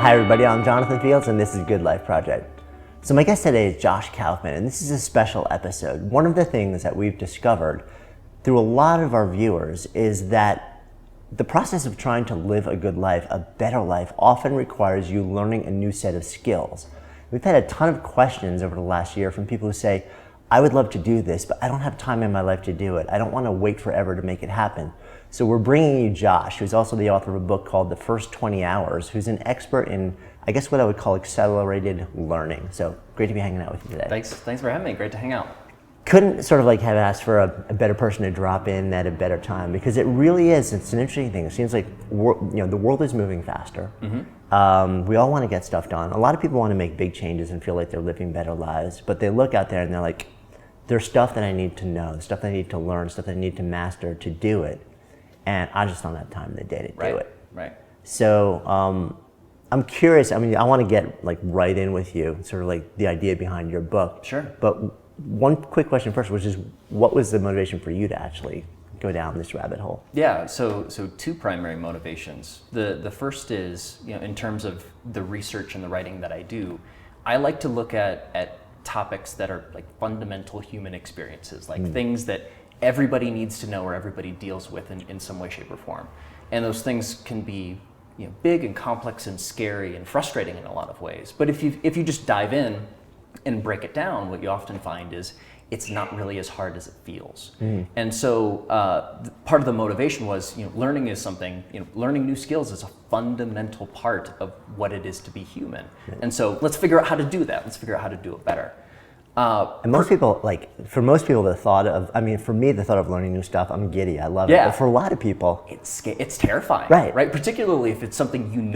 Hi everybody, I'm Jonathan Fields and this is Good Life Project. So my guest today is Josh Kaufman, and this is a special episode. One of the things that we've discovered through a lot of our viewers is that the process of trying to live a good life, a better life, often requires you learning a new set of skills. We've had a ton of questions over the last year from people who say, I would love to do this, but I don't have time in my life to do it. I don't want to wait forever to make it happen. So we're bringing you Josh, who's also the author of a book called The First 20 Hours, who's an expert in, I guess, what I would call accelerated learning. So great to be hanging out with you today. Thanks for having me. Great to hang out. Couldn't sort of like have asked for a better person to drop in at a better time, because it really is. It's an interesting thing. It seems like the world is moving faster. Mm-hmm. We all want to get stuff done. A lot of people want to make big changes and feel like they're living better lives, but they look out there and they're like, there's stuff that I need to know, stuff that I need to learn, stuff that I need to master to do it. And I just don't have time in the day to do it. Right. So I'm curious. I mean, I want to get like right in with you, sort of like the idea behind your book. Sure. But one quick question first, which is, what was the motivation for you to actually go down this rabbit hole? Yeah. So two primary motivations. The first is, in terms of the research and the writing that I do, I like to look at topics that are like fundamental human experiences, like things that everybody needs to know or everybody deals with in some way, shape, or form. And those things can be big and complex and scary and frustrating in a lot of ways. But if you just dive in and break it down, what you often find is it's not really as hard as it feels. And so part of the motivation was, learning is something, learning new skills is a fundamental part of what it is to be human. And so let's figure out how to do that. Let's figure out how to do it better. And most people, for most people, for me, the thought of learning new stuff, I'm giddy. I love it. But for a lot of people, it's terrifying. Right. Particularly if it's something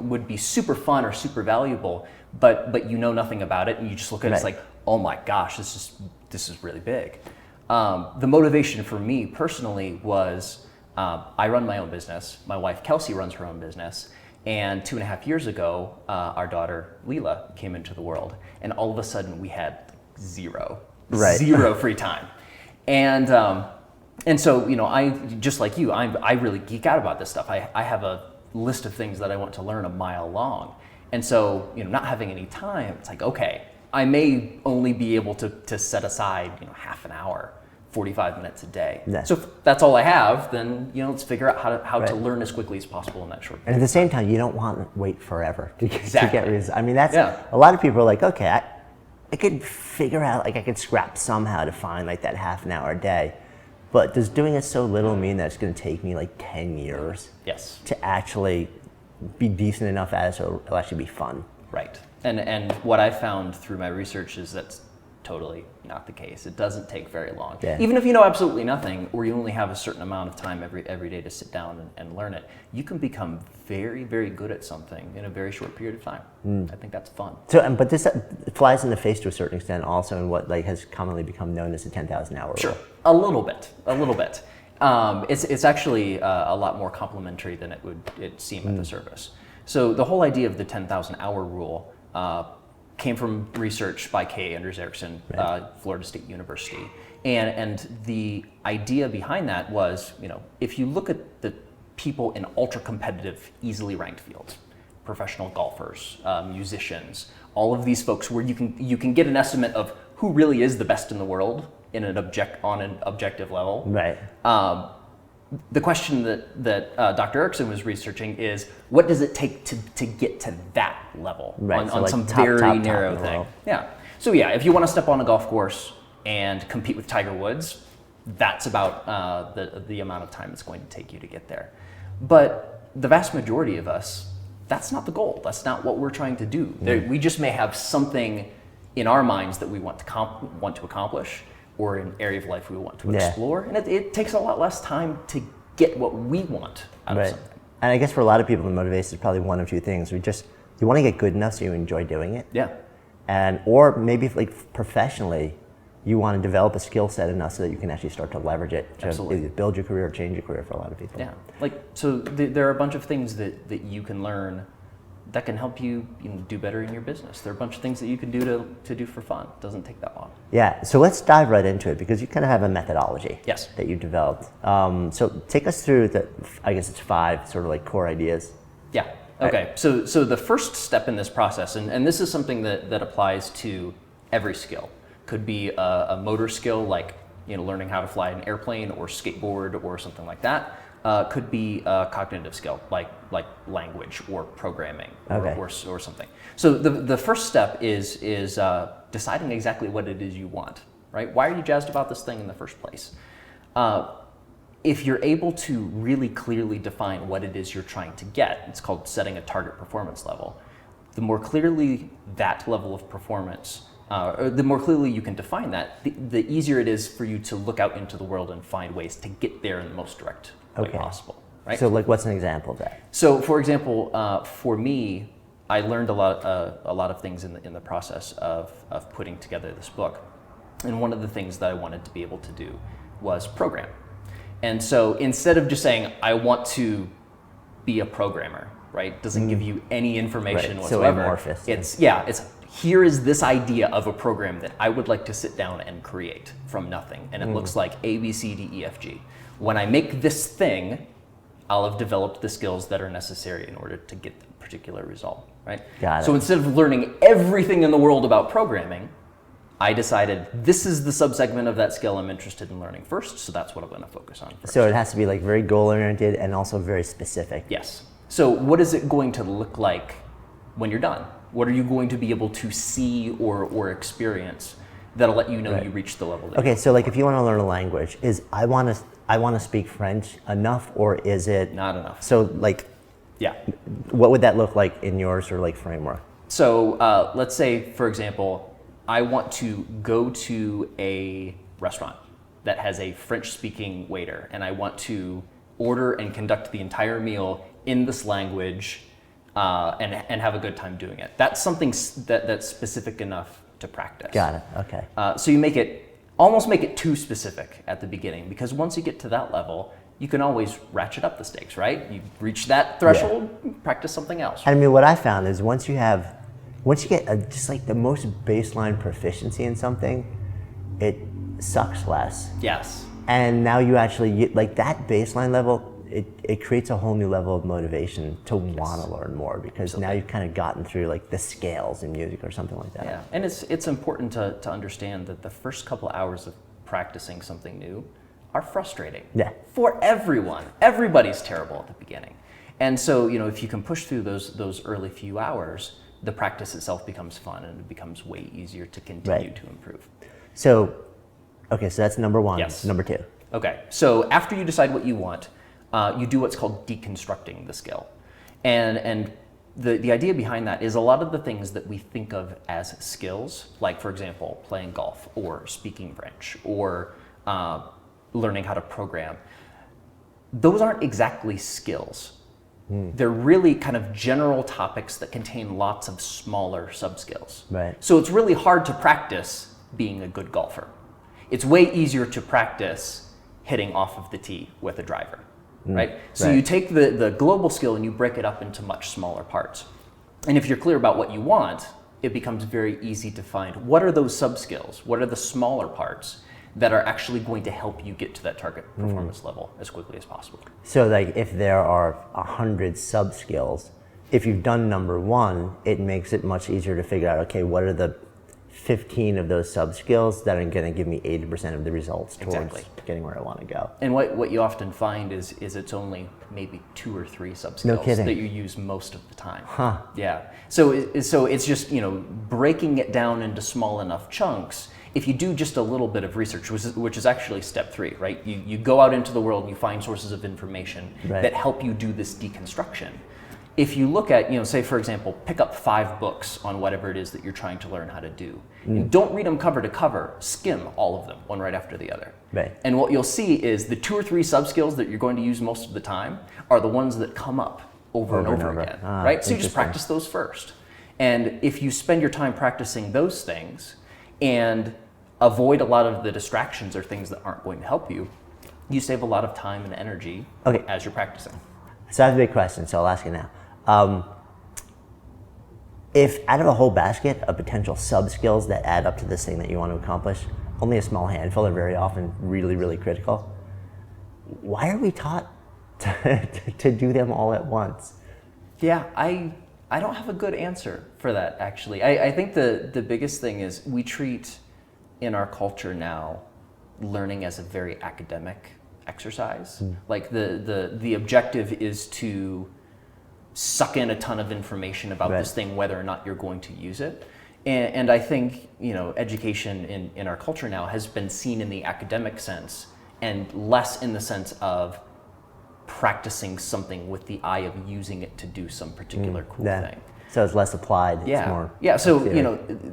would be super fun or super valuable, but you know nothing about it, and you just look at it, it's like, oh my gosh, this is really big. The motivation for me personally was, I run my own business. My wife Kelsey runs her own business. And 2.5 years ago, our daughter Leela came into the world, and all of a sudden we had zero free time. And so, I, just like you, I really geek out about this stuff. I have a list of things that I want to learn a mile long. And so, not having any time, it's like, okay, I may only be able to set aside, half an hour, 45 minutes a day. Yeah. So if that's all I have, then let's figure out how to learn as quickly as possible in that short period. And at the same time, you don't want to wait forever to get results. I mean, a lot of people are like, okay, I could figure out, I could scrap somehow to find that half an hour a day. But does doing it so little mean that it's going to take me 10 years to actually be decent enough at it so it'll actually be fun? Right. And what I found through my research is that's totally not the case. It doesn't take very long. Yeah. Even if you know absolutely nothing, or you only have a certain amount of time every day to sit down and learn it, you can become very, very good at something in a very short period of time. I think that's fun. So, but this flies in the face to a certain extent also in what has commonly become known as the 10,000 hour rule. Sure, a little bit. It's actually a lot more complimentary than it seem at the surface. So the whole idea of the 10,000 hour rule came from research by K. Anders Ericsson, Florida State University. And the idea behind that was, if you look at the people in ultra-competitive, easily ranked fields, professional golfers, musicians, all of these folks where you can get an estimate of who really is the best in the world on an objective level. Right. The question that Dr. Ericsson was researching is, what does it take to get to that level on some very narrow thing? Yeah. So if you want to step on a golf course and compete with Tiger Woods, that's about the amount of time it's going to take you to get there. But the vast majority of us, that's not the goal. That's not what we're trying to do. We just may have something in our minds that we want to accomplish, or an area of life we want to explore. And it takes a lot less time to get what we want out of something. And I guess for a lot of people, the motivation is probably one of two things. You want to get good enough so you enjoy doing it. Yeah. Or maybe professionally, you want to develop a skill set enough so that you can actually start to leverage it to either build your career or change your career for a lot of people. Yeah. So there are a bunch of things that you can learn that can help you, do better in your business. There are a bunch of things that you can do to do for fun. It doesn't take that long. Yeah, so let's dive right into it, because you kind of have a methodology that you developed. So take us through I guess it's 5 sort of core ideas. Yeah. Okay, so the first step in this process, and this is something that applies to every skill. Could be a motor skill like learning how to fly an airplane or skateboard or something like that. Could be a cognitive skill like language or programming or something. So the first step is deciding exactly what it is you want. Right? Why are you jazzed about this thing in the first place? If you're able to really clearly define what it is you're trying to get, it's called setting a target performance level. The more clearly that level of performance, or the more clearly you can define that, the easier it is for you to look out into the world and find ways to get there in the most direct way possible. Right? So like, what's an example of that? So for example, for me, I learned a lot of things in the process of putting together this book. And one of the things that I wanted to be able to do was program. And so instead of just saying, I want to be a programmer, right? Doesn't give you any information whatsoever. So amorphous. It's here is this idea of a program that I would like to sit down and create from nothing. And it looks like A, B, C, D, E, F, G. When I make this thing, I'll have developed the skills that are necessary in order to get the particular result, right? Got it. So instead of learning everything in the world about programming, I decided this is the subsegment of that skill I'm interested in learning first, so that's what I'm going to focus on first. So it has to be like very goal-oriented and also very specific. Yes. So what is it going to look like when you're done? What are you going to be able to see or experience that'll let you know you reached the level that Okay, so like if you want to learn a language, is I want to speak French enough, or is it not enough? So like, yeah. What would that look like in your sort of like framework? So let's say, for example, I want to go to a restaurant that has a French-speaking waiter, and I want to order and conduct the entire meal in this language and have a good time doing it. That's something that's specific enough to practice. Got it, okay. So you almost make it too specific at the beginning, because once you get to that level, you can always ratchet up the stakes, right? You reach that threshold, practice something else. I mean, what I found is once you get just like the most baseline proficiency in something, it sucks less. Yes. And now you actually, like that baseline level, it creates a whole new level of motivation to want to learn more, because now you've kind of gotten through like the scales in music or something like that. Yeah, and it's important to understand that the first couple hours of practicing something new are frustrating. Yeah. For everyone. Everybody's terrible at the beginning. And so, if you can push through those early few hours, the practice itself becomes fun and it becomes way easier to continue to improve. So, okay, so that's number one. Yes. Number two. Okay, so after you decide what you want, you do what's called deconstructing the skill. And the idea behind that is a lot of the things that we think of as skills, like for example, playing golf or speaking French or learning how to program, those aren't exactly skills. They're really kind of general topics that contain lots of smaller sub-skills. Right. So it's really hard to practice being a good golfer. It's way easier to practice hitting off of the tee with a driver, right? So you take the global skill and you break it up into much smaller parts. And if you're clear about what you want, it becomes very easy to find what are those sub-skills, what are the smaller parts that are actually going to help you get to that target performance level as quickly as possible. So like if there are 100 sub-skills, if you've done number one, it makes it much easier to figure out, okay, what are the 15 of those sub-skills that are going to give me 80% of the results towards getting where I want to go. And what you often find is it's only maybe 2 or 3 sub-skills that you use most of the time. Huh. Yeah. So it's just, breaking it down into small enough chunks. If you do just a little bit of research, which is actually step 3, right? You go out into the world and you find sources of information that help you do this deconstruction. If you look at, say for example, pick up 5 books on whatever it is that you're trying to learn how to do. And don't read them cover to cover, skim all of them, one right after the other. Right. And what you'll see is the 2 or 3 sub-skills that you're going to use most of the time are the ones that come up over and over again, right? So you just practice those first. And if you spend your time practicing those things and avoid a lot of the distractions or things that aren't going to help you, you save a lot of time and energy as you're practicing. So I have a big question, so I'll ask it now. If out of a whole basket of potential sub-skills that add up to this thing that you want to accomplish, only a small handful are very often really, really critical, why are we taught to do them all at once? Yeah, I don't have a good answer for that, actually. I think the biggest thing is we treat in our culture now learning as a very academic exercise. Like the objective is to suck in a ton of information about this thing, whether or not you're going to use it. And I think, education in our culture now has been seen in the academic sense and less in the sense of practicing something with the eye of using it to do some particular cool thing. So it's less applied. Yeah. It's more So theory.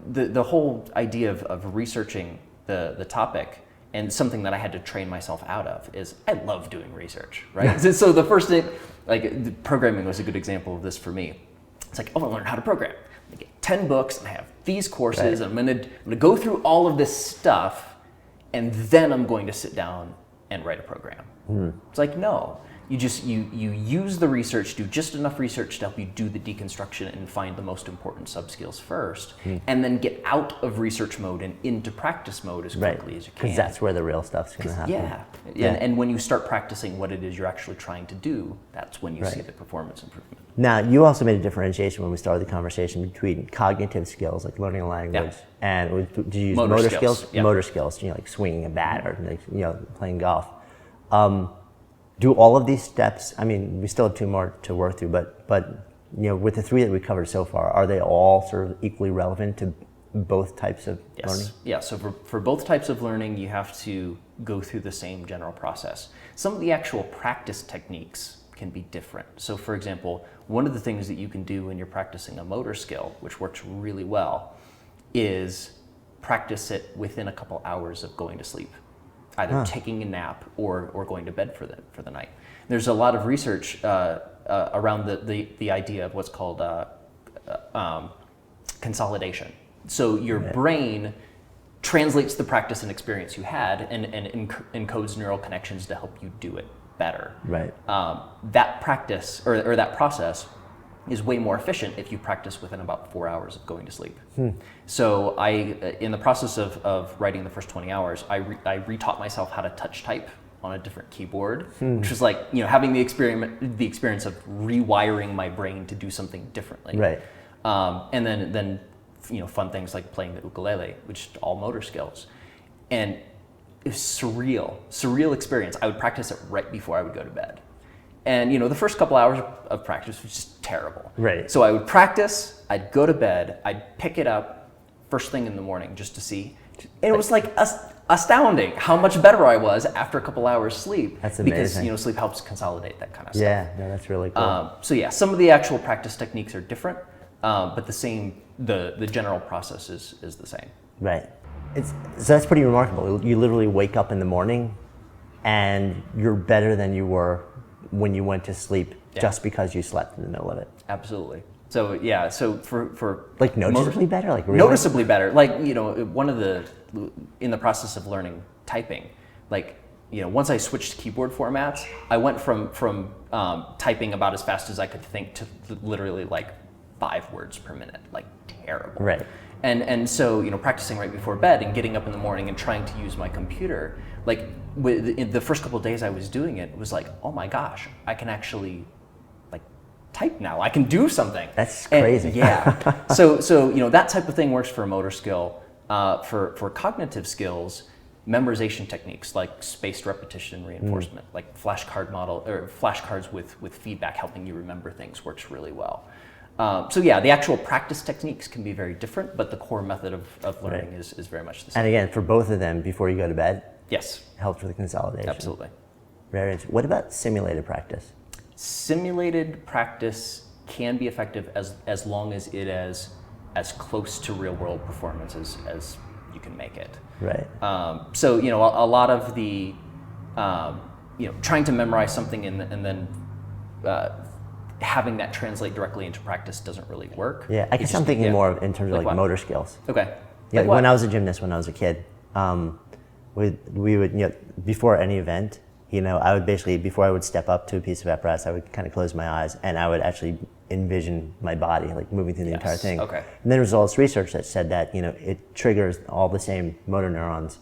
the whole idea of researching the topic, and something that I had to train myself out of, is I love doing research, right? So the first thing, like the programming was a good example of this for me. It's like, I want to learn how to program. I get 10 books and I have these courses, and I'm gonna go through all of this stuff, and then I'm going to sit down and write a program. It's like, no. You use the research, do just enough research to help you do the deconstruction and find the most important sub-skills first, and then get out of research mode and into practice mode as quickly as you can. Because that's where the real stuff's going to happen. And when you start practicing what it is you're actually trying to do, that's when you see the performance improvement. Now, you also made a differentiation when we started the conversation between cognitive skills, like learning a language, and did you use motor skills? Yeah. Motor skills, like swinging a bat or playing golf. Do all of these steps, I mean, we still have two more to work through, but with the three that we covered so far, are they all sort of equally relevant to both types of learning? Yeah, so for both types of learning, you have to go through the same general process. Some of the actual practice techniques can be different. So for example, one of the things that you can do when you're practicing a motor skill, which works really well, is practice it within a couple hours of going to sleep. Either taking a nap or going to bed for the night. There's a lot of research around the idea of what's called consolidation. So your brain translates the practice and experience you had and encodes neural connections to help you do it better. Right. That practice or that process is way more efficient if you practice within about 4 hours of going to sleep. So in the process of writing the first 20 hours, I retaught myself how to touch type on a different keyboard, which was like, having the experience of rewiring my brain to do something differently. Right. And then fun things like playing the ukulele, which is all motor skills. And it was surreal experience. I would practice it right before I would go to bed. And the first couple hours of practice was just terrible. Right. So I would practice, I'd go to bed, I'd pick it up first thing in the morning just to see. And it was like astounding how much better I was after a couple hours sleep. That's amazing. Because sleep helps consolidate that kind of stuff. Yeah, no, that's really cool. So yeah, some of the actual practice techniques are different, but the general process is the same. Right. So that's pretty remarkable. You literally wake up in the morning and you're better than you were when you went to sleep just because you slept in the middle of it. Absolutely. So yeah, so for like noticeably better, like really? Noticeably better. Like one of in the process of learning typing, like once I switched keyboard formats, I went from typing about as fast as I could think to literally like 5 words per minute, like terrible. Right. And so practicing right before bed and getting up in the morning and trying to use my computer, like in the first couple of days I was doing it, was like, oh my gosh, I can actually like type now. I can do something. That's crazy. And, yeah. So that type of thing works for a motor skill. For cognitive skills, memorization techniques like spaced repetition reinforcement, like flashcards with feedback helping you remember things works really well. So yeah, the actual practice techniques can be very different, but the core method of learning is very much the same. And again, for both of them, before you go to bed, yes, helps with the consolidation. Absolutely. Very interesting. What about simulated practice? Simulated practice can be effective as long as it is as close to real world performance as you can make it. Right. So a lot of the trying to memorize something and then having that translate directly into practice doesn't really work. Yeah, I guess I'm thinking more in terms of like motor skills. Okay. Yeah, when I was a gymnast when I was a kid, we would before any event, I would basically, before I would step up to a piece of apparatus, I would kind of close my eyes and I would actually envision my body like moving through the entire thing. Okay. And then there was all this research that said that it triggers all the same motor neurons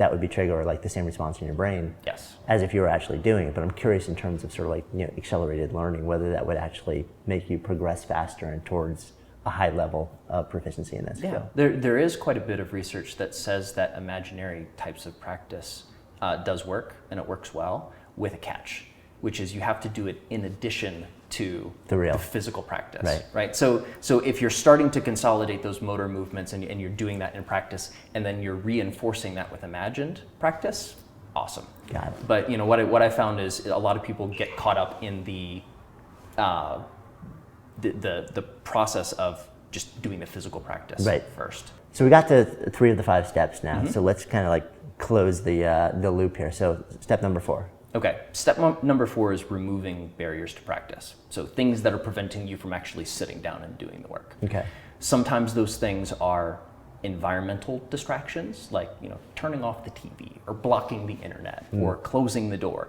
that would be trigger or like the same response in your brain Yes. as if you were actually doing it. But I'm curious in terms of sort of like, accelerated learning, whether that would actually make you progress faster and towards a high level of proficiency in that skill. There is quite a bit of research that says that imaginary types of practice does work, and it works well, with a catch, which is you have to do it in addition to the physical practice. Right. So if you're starting to consolidate those motor movements and you're doing that in practice, and then you're reinforcing that with imagined practice, awesome. Got it. But what I found is a lot of people get caught up in the process of just doing the physical practice first. So we got to 3 of the 5 steps now. So let's kind of like close the loop here. So step number 4. Okay, step number 4 is removing barriers to practice. So things that are preventing you from actually sitting down and doing the work. Okay. Sometimes those things are environmental distractions, like turning off the TV or blocking the internet or closing the door.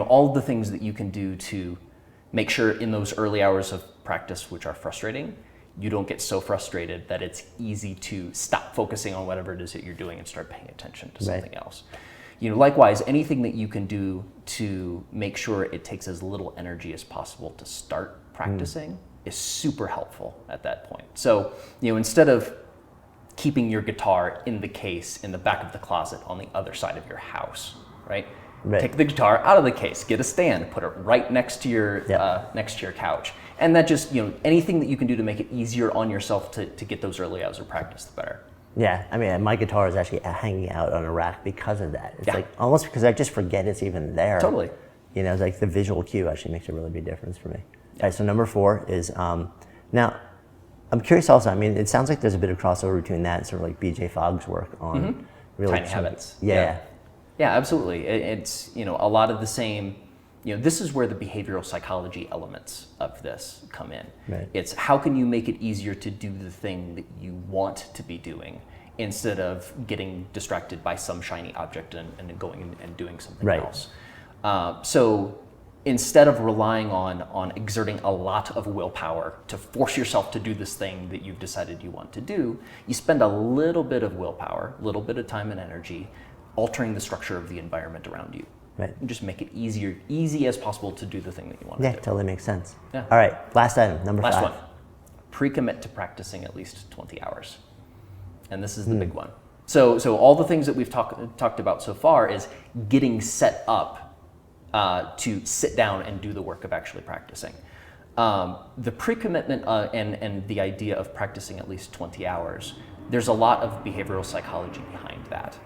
All the things that you can do to make sure in those early hours of practice, which are frustrating, you don't get so frustrated that it's easy to stop focusing on whatever it is that you're doing and start paying attention to something else. Likewise, anything that you can do to make sure it takes as little energy as possible to start practicing is super helpful at that point. So, instead of keeping your guitar in the case in the back of the closet on the other side of your house, right? Take the guitar out of the case, get a stand, put it right next to your couch, and that just anything that you can do to make it easier on yourself to get those early hours of practice, the better. Yeah, I mean, my guitar is actually hanging out on a rack because of that. It's like almost because I just forget it's even there. Totally. It's like the visual cue actually makes a really big difference for me. All right, so number 4 is now. I'm curious also. I mean, it sounds like there's a bit of crossover between that and sort of like B.J. Fogg's work on really tiny habits. Yeah, absolutely. It's a lot of the same. This is where the behavioral psychology elements of this come in. Right. It's how can you make it easier to do the thing that you want to be doing instead of getting distracted by some shiny object and going and doing something else. So instead of relying on exerting a lot of willpower to force yourself to do this thing that you've decided you want to do, you spend a little bit of willpower, a little bit of time and energy altering the structure of the environment around you. Right. And just make it easy as possible to do the thing that you want to do. Yeah, totally makes sense. Yeah. All right, last item, number 5. Last one. Pre-commit to practicing at least 20 hours. And this is the big one. So all the things that we've talked about so far is getting set up to sit down and do the work of actually practicing. The pre-commitment and the idea of practicing at least 20 hours, there's a lot of behavioral psychology behind that.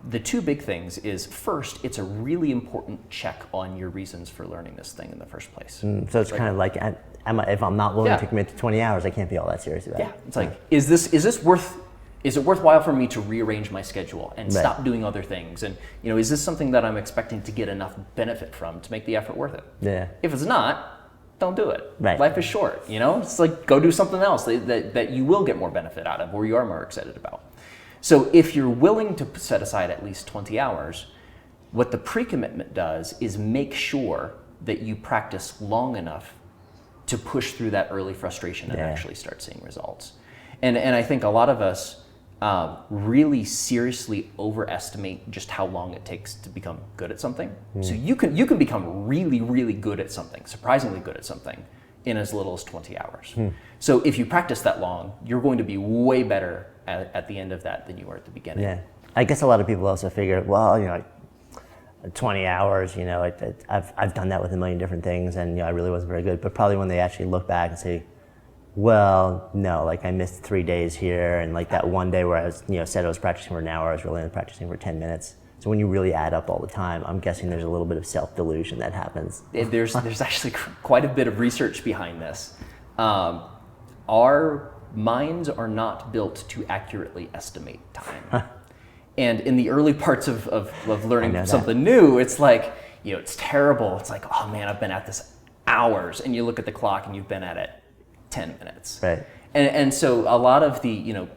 The 2 big things is, first, it's a really important check on your reasons for learning this thing in the first place. So it's kind of like, if I'm not willing to commit to 20 hours, I can't be all that serious about it. Yeah, it's like, is it worthwhile for me to rearrange my schedule and stop doing other things? And is this something that I'm expecting to get enough benefit from to make the effort worth it? Yeah. If it's not, don't do it. Right. Life is short, It's like, go do something else that you will get more benefit out of or you are more excited about. So if you're willing to set aside at least 20 hours, what the pre-commitment does is make sure that you practice long enough to push through that early frustration and actually start seeing results. And I think a lot of us really seriously overestimate just how long it takes to become good at something. So you can become really, really good at something, surprisingly good at something, in as little as 20 hours. So if you practice that long, you're going to be way better at the end of that than you were at the beginning. Yeah, I guess a lot of people also figure, well, 20 hours, I've done that with a million different things, and I really wasn't very good. But probably when they actually look back and say, well, no, like I missed 3 days here, and like that one day where I was, said I was practicing for an hour, I was really only practicing for 10 minutes. So when you really add up all the time, I'm guessing there's a little bit of self-delusion that happens. There's actually quite a bit of research behind this. Our minds are not built to accurately estimate time. And in the early parts of learning something new, it's like, it's terrible. It's like, oh man, I've been at this hours. And you look at the clock and you've been at it 10 minutes. Right. And so a lot of the,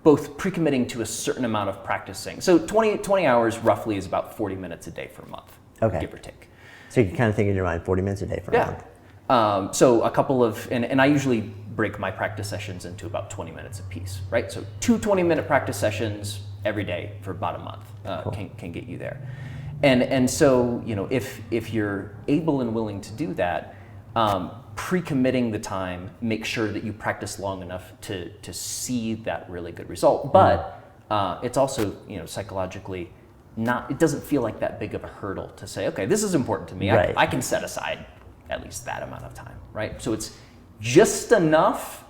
both pre-committing to a certain amount of practicing. So 20 hours roughly is about 40 minutes a day for a month, give or take. So you can kind of think in your mind 40 minutes a day for a month. So a couple of, and I usually break my practice sessions into about 20 minutes apiece, right? So 2 20-minute practice sessions every day for about a month can get you there. And so, if you're able and willing to do that, pre-committing the time, make sure that you practice long enough to see that really good result. But it's also, psychologically it doesn't feel like that big of a hurdle to say, okay, this is important to me. Right. I can set aside at least that amount of time, right? So it's just enough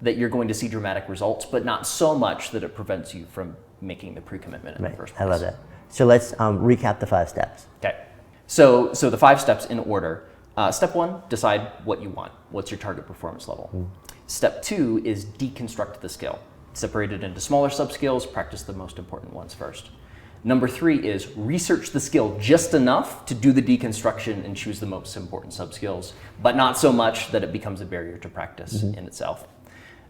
that you're going to see dramatic results, but not so much that it prevents you from making the pre-commitment in the first place. I love that. So let's recap the 5 steps. Okay. So the 5 steps in order. Step 1, decide what you want. What's your target performance level? Step 2 is deconstruct the skill. Separate it into smaller sub-skills, practice the most important ones first. Number 3 is research the skill just enough to do the deconstruction and choose the most important sub-skills, but not so much that it becomes a barrier to practice in itself.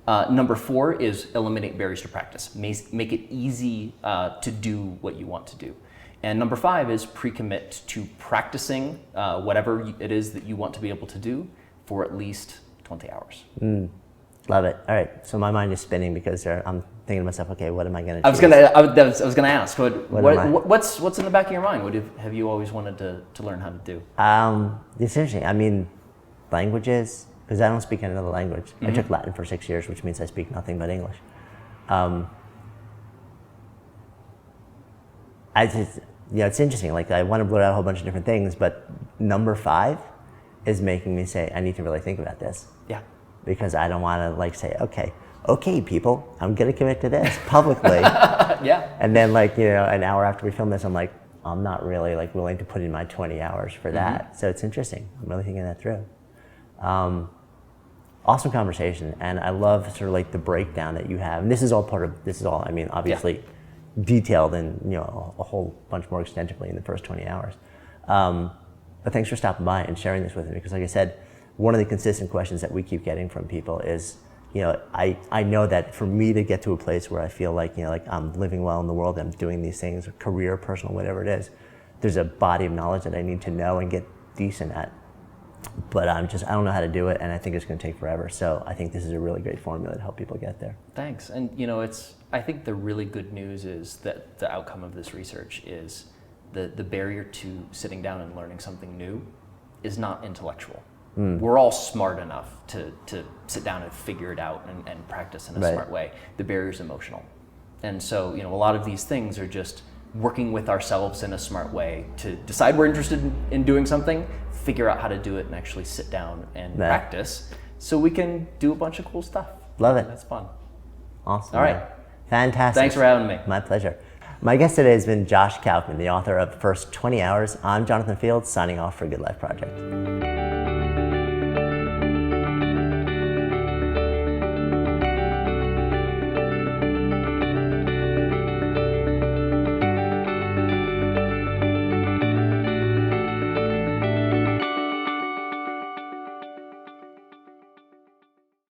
Number 4 is eliminate barriers to practice. Make it easy to do what you want to do. And number 5 is pre-commit to practicing whatever it is that you want to be able to do for at least 20 hours. Love it. All right. So my mind is spinning because I'm thinking to myself, okay, what am I going to I was gonna ask, what's in the back of your mind? What have you always wanted to learn how to do? It's interesting. I mean, languages, because I don't speak another language. I took Latin for 6 years, which means I speak nothing but English. It's interesting. Like, I want to blurt out a whole bunch of different things, but number 5 is making me say, I need to really think about this. Yeah. Because I don't want to say, okay, people, I'm going to commit to this publicly. Yeah. And then an hour after we film this, I'm like, I'm not really willing to put in my 20 hours for that. So it's interesting. I'm really thinking that through. Awesome conversation. And I love sort of the breakdown that you have. And this is all obviously detailed and, a whole bunch more extensively in the first 20 hours. But thanks for stopping by and sharing this with me, because like I said, one of the consistent questions that we keep getting from people is, I know that for me to get to a place where I feel like I'm living well in the world, I'm doing these things, career, personal, whatever it is, there's a body of knowledge that I need to know and get decent at. But I don't know how to do it, and I think it's going to take forever. So I think this is a really great formula to help people get there. Thanks. And I think the really good news is that the outcome of this research is the barrier to sitting down and learning something new is not intellectual. We're all smart enough to sit down and figure it out and practice in a smart way. The barrier is emotional. And so, a lot of these things are just working with ourselves in a smart way to decide we're interested in doing something, figure out how to do it, and actually sit down and practice so we can do a bunch of cool stuff. Love it. That's fun. Awesome. All right. Fantastic. Thanks for having me. My pleasure. My guest today has been Josh Kaufman, the author of First 20 Hours. I'm Jonathan Fields, signing off for Good Life Project.